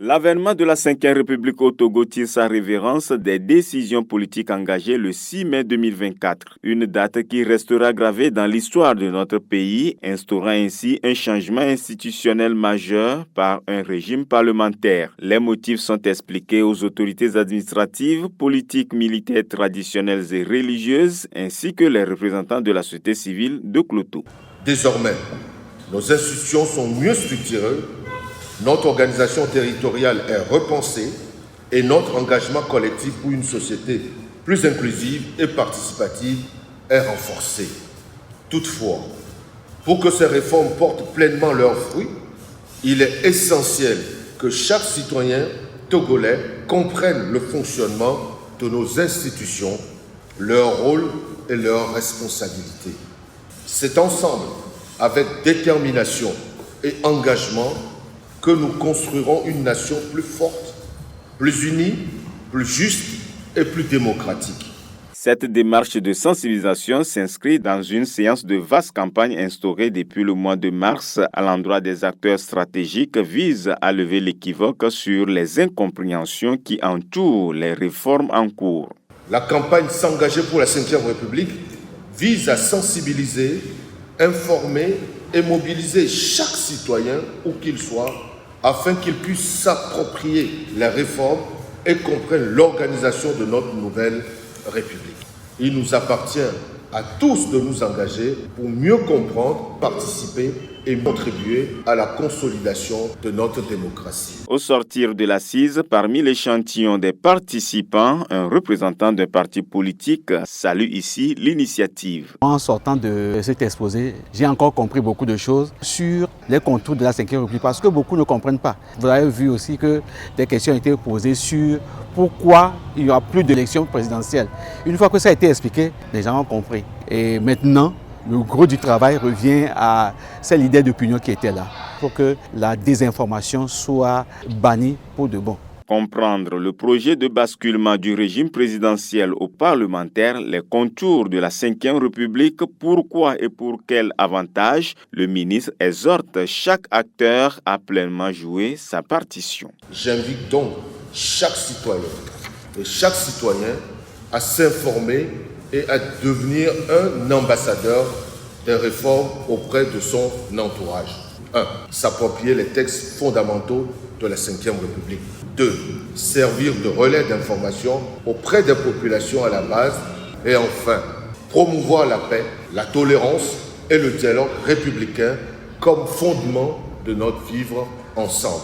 L'avènement de la Ve République au Togo tire sa révérence des décisions politiques engagées le 6 mai 2024, une date qui restera gravée dans l'histoire de notre pays, instaurant ainsi un changement institutionnel majeur par un régime parlementaire. Les motifs sont expliqués aux autorités administratives, politiques, militaires, traditionnelles et religieuses, ainsi que les représentants de la société civile de Cloto. Désormais, nos institutions sont mieux structurées. Notre organisation territoriale est repensée et notre engagement collectif pour une société plus inclusive et participative est renforcé. Toutefois, pour que ces réformes portent pleinement leurs fruits, il est essentiel que chaque citoyen togolais comprenne le fonctionnement de nos institutions, leur rôle et leurs responsabilités. C'est ensemble, avec détermination et engagement, que nous construirons une nation plus forte, plus unie, plus juste et plus démocratique. Cette démarche de sensibilisation s'inscrit dans une séance de vaste campagne instaurée depuis le mois de mars à l'endroit des acteurs stratégiques vise à lever l'équivoque sur les incompréhensions qui entourent les réformes en cours. La campagne S'engager pour la Ve République vise à sensibiliser, informer et mobiliser chaque citoyen, où qu'il soit, afin qu'il puisse s'approprier les réformes et comprenne l'organisation de notre nouvelle République. Il nous appartient à tous de nous engager pour mieux comprendre, participer et contribuer à la consolidation de notre démocratie. Au sortir de l'assise, parmi l'échantillon des participants, un représentant d'un parti politique salue ici l'initiative. En sortant de cet exposé, j'ai encore compris beaucoup de choses sur les contours de la Ve République parce que beaucoup ne comprennent pas. Vous avez vu aussi que des questions ont été posées sur pourquoi il n'y aura plus d'élection présidentielle. Une fois que ça a été expliqué, les gens ont compris. Et maintenant, le gros du travail revient à ces leaders d'opinion qui étaient là pour que la désinformation soit bannie pour de bon. Comprendre le projet de basculement du régime présidentiel au parlementaire, les contours de la Ve République, pourquoi et pour quel avantage, le ministre exhorte chaque acteur à pleinement jouer sa partition. J'invite donc chaque citoyen et chaque citoyen à s'informer et à devenir un ambassadeur des réformes auprès de son entourage. 1. S'approprier les textes fondamentaux de la Ve République. 2. Servir de relais d'information auprès des populations à la base. Et enfin, promouvoir la paix, la tolérance et le dialogue républicain comme fondement de notre vivre ensemble.